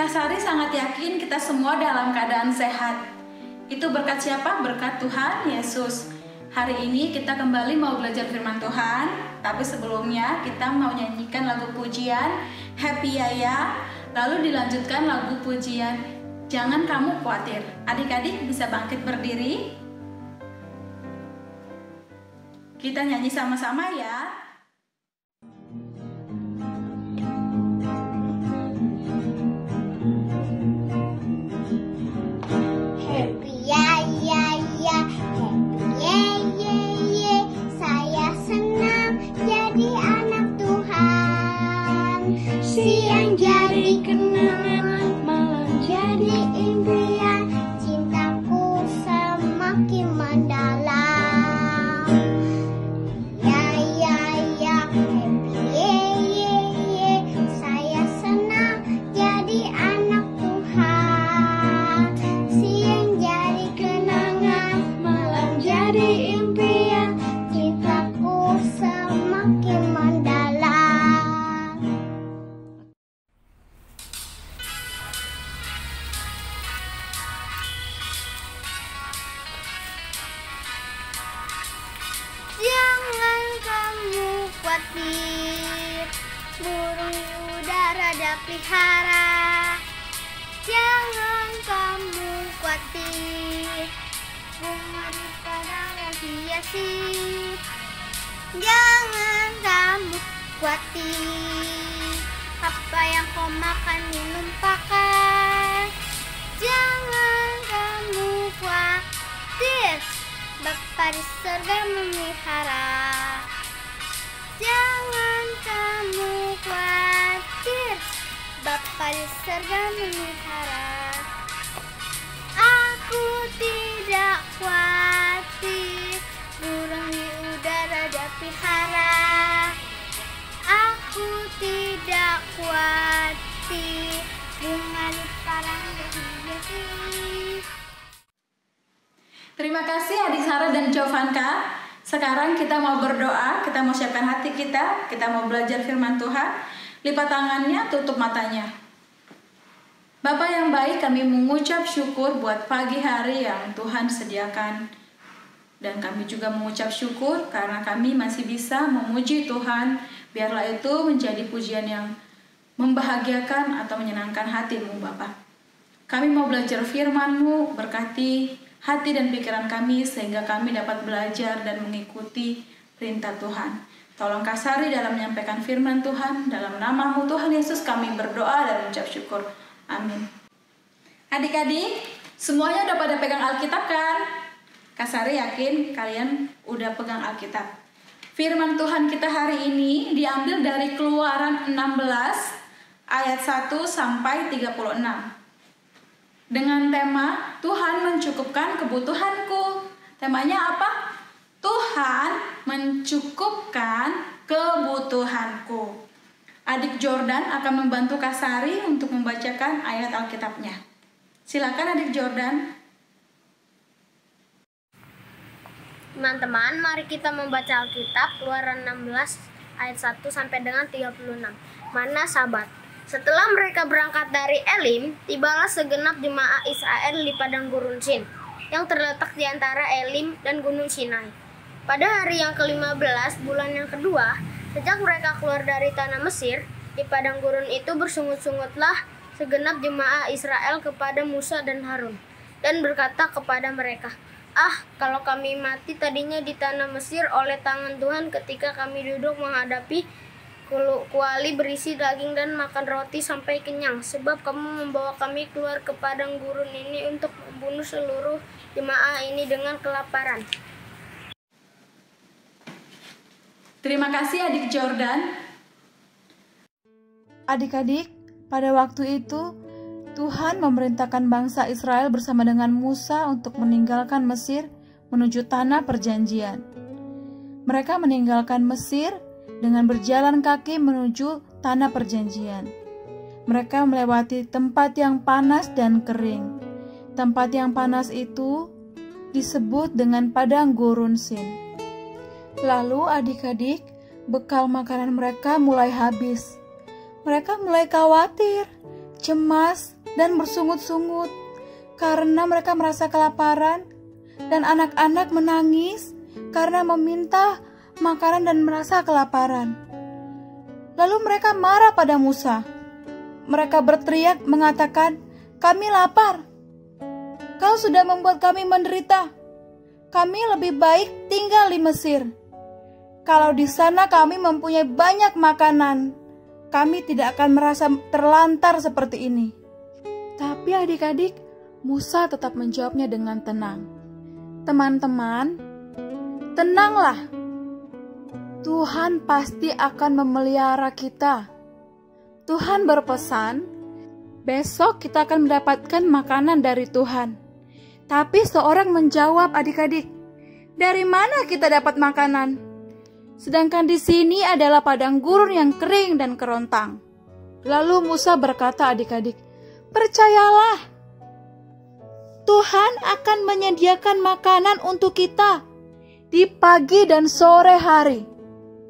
Kak Sari sangat yakin kita semua dalam keadaan sehat. Itu berkat siapa? Berkat Tuhan Yesus. Hari ini kita kembali mau belajar firman Tuhan, tapi sebelumnya kita mau nyanyikan lagu pujian Happy Yaya, lalu dilanjutkan lagu pujian Jangan Kamu Khawatir. Adik-adik bisa bangkit berdiri. Kita nyanyi sama-sama ya. Siang jadi kenangan, malam jadi impian, cintaku semakin mendalam. Ya ya ya, happy ye, saya senang jadi anak Tuhan. Siang jadi kenangan, malam jadi impian, cintaku semakin mendalam. Jangan kamu khawatir, burung di udara ada pelihara. Jangan kamu khawatir, bunga di padang yang hiasi. Jangan kamu khawatir, apa yang kau makan minum pakai. Jangan kamu khawatir, Bapa di surga memelihara. Jangan kamu khawatir, Bapa di surga memelihara. Aku tidak khawatir, burung di udara ada pelihara. Aku tidak khawatir, bunga di padang berhiasi. Terima kasih adik Sarah dan Jovanka. Sekarang kita mau berdoa, kita mau siapkan hati kita mau belajar firman Tuhan. Lipat tangannya, tutup matanya. Bapa yang baik, kami mengucap syukur buat pagi hari yang Tuhan sediakan. Dan kami juga mengucap syukur karena kami masih bisa memuji Tuhan. Biarlah itu menjadi pujian yang membahagiakan atau menyenangkan hatimu Bapa. Kami mau belajar firman-Mu, berkati hati dan pikiran kami sehingga kami dapat belajar dan mengikuti perintah Tuhan. Tolong Kak Sari dalam menyampaikan firman Tuhan. Dalam nama-Mu Tuhan Yesus kami berdoa dan mengucap syukur. Amin. Adik-adik, semuanya udah pada pegang Alkitab kan? Kak Sari yakin kalian udah pegang Alkitab. Firman Tuhan kita hari ini diambil dari Keluaran 16 ayat 1 sampai 36. Dengan tema Tuhan mencukupkan kebutuhanku. Temanya apa? Tuhan mencukupkan kebutuhanku. Adik Jordan akan membantu Kak Sari untuk membacakan ayat Alkitabnya. Silakan adik Jordan. Teman-teman, mari kita membaca Alkitab Keluaran 16 ayat 1 sampai dengan 36. Mana sahabat? Setelah mereka berangkat dari Elim, tibalah segenap jemaah Israel di padang gurun Sin, yang terletak di antara Elim dan Gunung Sinai. Pada hari yang ke-15, bulan yang kedua, sejak mereka keluar dari tanah Mesir, di padang gurun itu bersungut-sungutlah segenap jemaah Israel kepada Musa dan Harun, dan berkata kepada mereka, "Ah, kalau kami mati tadinya di tanah Mesir oleh tangan Tuhan ketika kami duduk menghadapi kuali berisi daging dan makan roti sampai kenyang, sebab kamu membawa kami keluar ke padang gurun ini untuk membunuh seluruh jemaah ini dengan kelaparan." Terima kasih adik Jordan. Adik-adik, pada waktu itu Tuhan memerintahkan bangsa Israel bersama dengan Musa untuk meninggalkan Mesir menuju tanah perjanjian. Mereka meninggalkan Mesir dengan berjalan kaki menuju tanah perjanjian. Mereka melewati tempat yang panas dan kering. Tempat yang panas itu disebut dengan padang gurun Sin. Lalu adik-adik, bekal makanan mereka mulai habis. Mereka mulai khawatir, cemas, dan bersungut-sungut karena mereka merasa kelaparan, dan anak-anak menangis karena meminta makanan dan merasa kelaparan. Lalu mereka marah pada Musa. Mereka berteriak mengatakan, "Kami lapar. Kau sudah membuat kami menderita. Kami lebih baik tinggal di Mesir. Kalau di sana kami mempunyai banyak makanan, kami tidak akan merasa terlantar seperti ini." Tapi adik-adik, Musa tetap menjawabnya dengan tenang. "Teman-teman, tenanglah. Tuhan pasti akan memelihara kita. Tuhan berpesan, besok kita akan mendapatkan makanan dari Tuhan." Tapi seorang menjawab, adik-adik, "Dari mana kita dapat makanan? Sedangkan di sini adalah padang gurun yang kering dan kerontang." Lalu Musa berkata, adik-adik, "Percayalah, Tuhan akan menyediakan makanan untuk kita di pagi dan sore hari."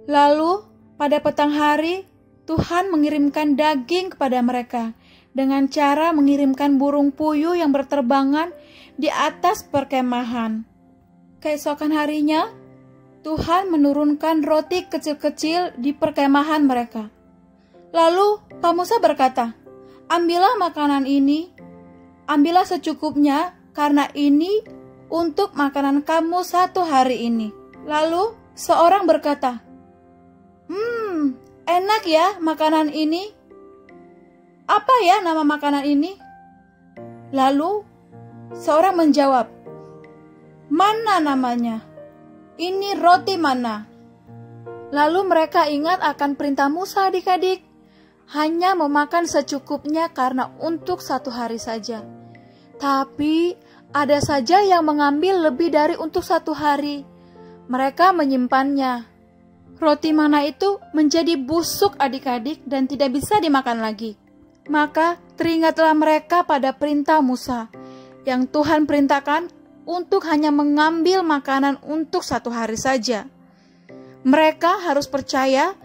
Lalu pada petang hari, Tuhan mengirimkan daging kepada mereka dengan cara mengirimkan burung puyuh yang berterbangan di atas perkemahan. Keesokan harinya, Tuhan menurunkan roti kecil-kecil di perkemahan mereka. Lalu Pak Musa berkata, "Ambillah makanan ini, ambillah secukupnya, karena ini untuk makanan kamu satu hari ini." Lalu seorang berkata, "Enak ya makanan ini. Apa ya nama makanan ini?" Lalu seorang menjawab, "Mana namanya? Ini roti mana?" Lalu mereka ingat akan perintah Musa, adik-adik, hanya memakan secukupnya karena untuk satu hari saja. Tapi ada saja yang mengambil lebih dari untuk satu hari. Mereka menyimpannya. Roti mana itu menjadi busuk, adik-adik, dan tidak bisa dimakan lagi. Maka teringatlah mereka pada perintah Musa yang Tuhan perintahkan untuk hanya mengambil makanan untuk satu hari saja. Mereka harus percaya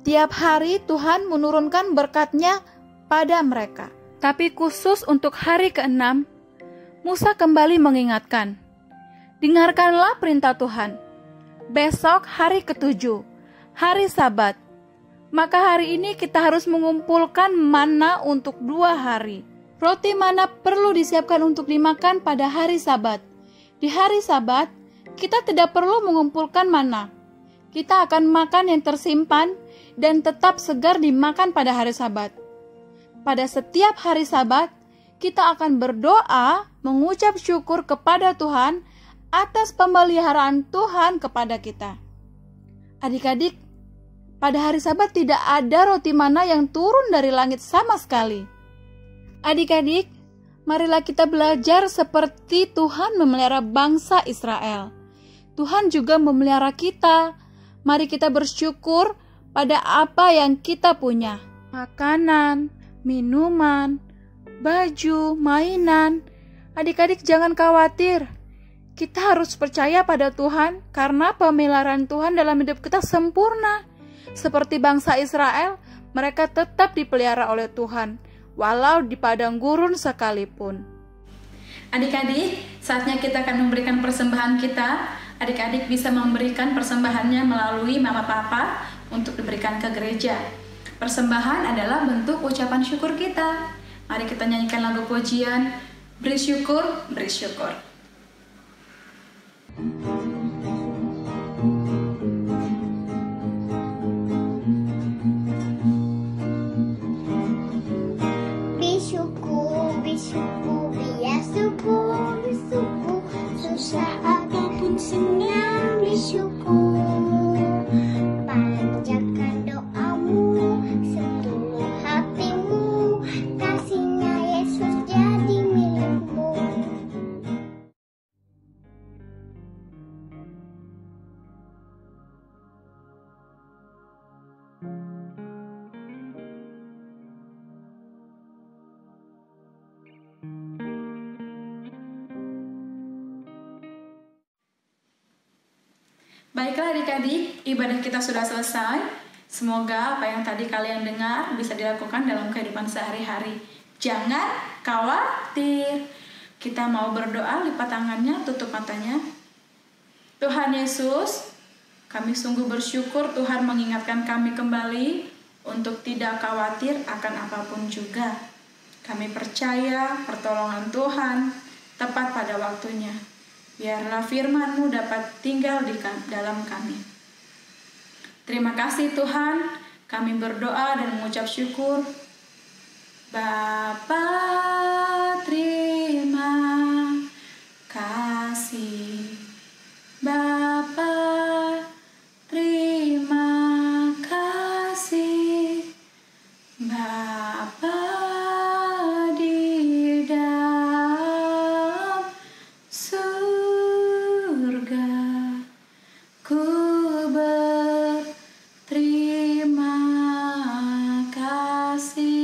tiap hari Tuhan menurunkan berkat-Nya pada mereka. Tapi khusus untuk hari ke-6, Musa kembali mengingatkan, "Dengarkanlah perintah Tuhan. Besok hari ke-7, hari Sabat. Maka hari ini kita harus mengumpulkan mana untuk 2 hari. Roti mana perlu disiapkan untuk dimakan pada hari Sabat. Di hari Sabat, kita tidak perlu mengumpulkan mana. Kita akan makan yang tersimpan dan tetap segar dimakan pada hari Sabat. Pada setiap hari Sabat, kita akan berdoa mengucap syukur kepada Tuhan atas pemeliharaan Tuhan kepada kita." Adik-adik, pada hari Sabat tidak ada roti mana yang turun dari langit sama sekali. Adik-adik, marilah kita belajar seperti Tuhan memelihara bangsa Israel. Tuhan juga memelihara kita. Mari kita bersyukur pada apa yang kita punya. Makanan, minuman, baju, mainan. Adik-adik jangan khawatir. Kita harus percaya pada Tuhan karena pemeliharaan Tuhan dalam hidup kita sempurna. Seperti bangsa Israel, mereka tetap dipelihara oleh Tuhan, walau di padang gurun sekalipun. Adik-adik, saatnya kita akan memberikan persembahan kita. Adik-adik bisa memberikan persembahannya melalui mama papa untuk diberikan ke gereja. Persembahan adalah bentuk ucapan syukur kita. Mari kita nyanyikan lagu pujian, "Beri syukur, beri syukur." Bersyukur, bersyukur, biar syukur, bersyukur, susah ataupun senang bersyukur. Panjatkan doamu, seluruh hatimu, kasihnya Yesus jadi milikmu. Baiklah adik-adik, ibadah kita sudah selesai. Semoga apa yang tadi kalian dengar bisa dilakukan dalam kehidupan sehari-hari. Jangan khawatir. Kita mau berdoa, lipat tangannya, tutup matanya. Tuhan Yesus, kami sungguh bersyukur Tuhan mengingatkan kami kembali untuk tidak khawatir akan apapun juga. Kami percaya pertolongan Tuhan tepat pada waktunya. Biarlah firman-Mu dapat tinggal di dalam kami. Terima kasih Tuhan, kami berdoa dan mengucap syukur. Bapa, terima kasih. Bapa, terima kasih. Bapa di dalam surga, ku berterima kasih.